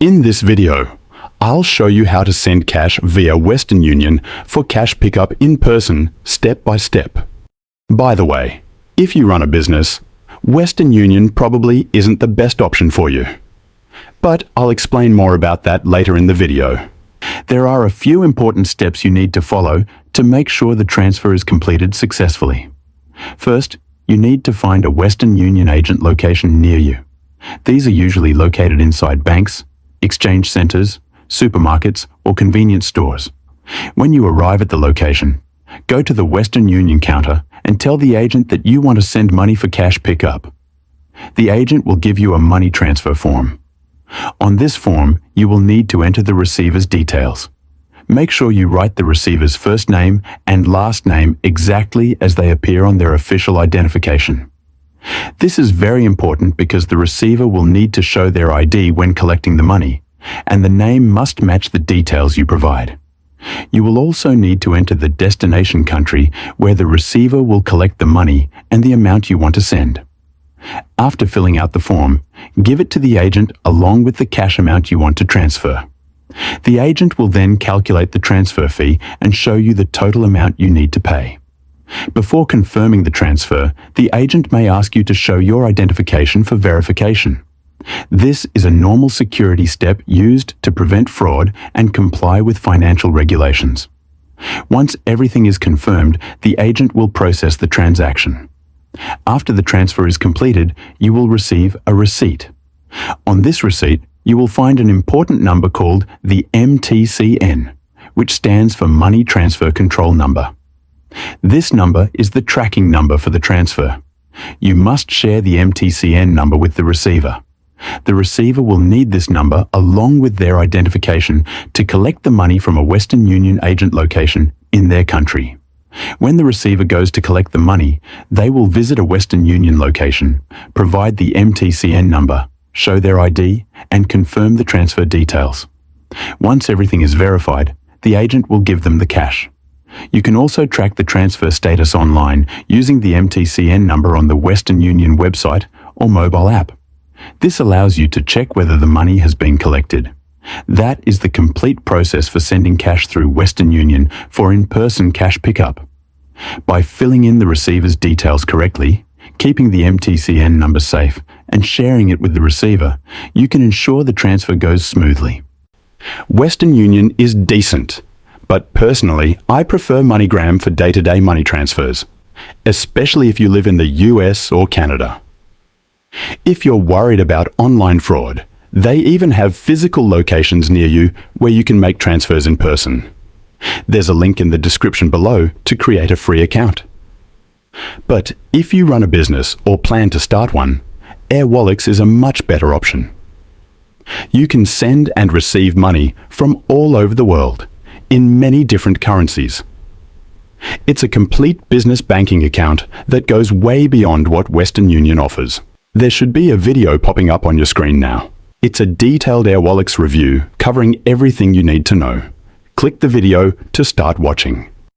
In this video, I'll show you how to send cash via Western Union for cash pickup in person, step by step. By the way, if you run a business, Western Union probably isn't the best option for you. But I'll explain more about that later in the video. There are a few important steps you need to follow to make sure the transfer is completed successfully. First, you need to find a Western Union agent location near you. These are usually located inside banks, exchange centers, supermarkets, or convenience stores. When you arrive at the location, go to the Western Union counter and tell the agent that you want to send money for cash pickup. The agent will give you a money transfer form. On this form, you will need to enter the receiver's details. Make sure you write the receiver's first name and last name exactly as they appear on their official identification. This is very important because the receiver will need to show their ID when collecting the money, and the name must match the details you provide. You will also need to enter the destination country where the receiver will collect the money and the amount you want to send. After filling out the form, give it to the agent along with the cash amount you want to transfer. The agent will then calculate the transfer fee and show you the total amount you need to pay. Before confirming the transfer, the agent may ask you to show your identification for verification. This is a normal security step used to prevent fraud and comply with financial regulations. Once everything is confirmed, the agent will process the transaction. After the transfer is completed, you will receive a receipt. On this receipt, you will find an important number called the MTCN, which stands for Money Transfer Control Number. This number is the tracking number for the transfer. You must share the MTCN number with the receiver. The receiver will need this number along with their identification to collect the money from a Western Union agent location in their country. When the receiver goes to collect the money, they will visit a Western Union location, provide the MTCN number, show their ID, and confirm the transfer details. Once everything is verified, the agent will give them the cash. You can also track the transfer status online using the MTCN number on the Western Union website or mobile app. This allows you to check whether the money has been collected. That is the complete process for sending cash through Western Union for in-person cash pickup. By filling in the receiver's details correctly, keeping the MTCN number safe, and sharing it with the receiver, you can ensure the transfer goes smoothly. Western Union is decent, but personally, I prefer MoneyGram for day-to-day money transfers, especially if you live in the US or Canada. If you're worried about online fraud, they even have physical locations near you where you can make transfers in person. There's a link in the description below to create a free account. But if you run a business or plan to start one, Airwallex is a much better option. You can send and receive money from all over the world, in many different currencies. It's a complete business banking account that goes way beyond what Western Union offers. There should be a video popping up on your screen now. It's a detailed Airwallex review covering everything you need to know. Click the video to start watching.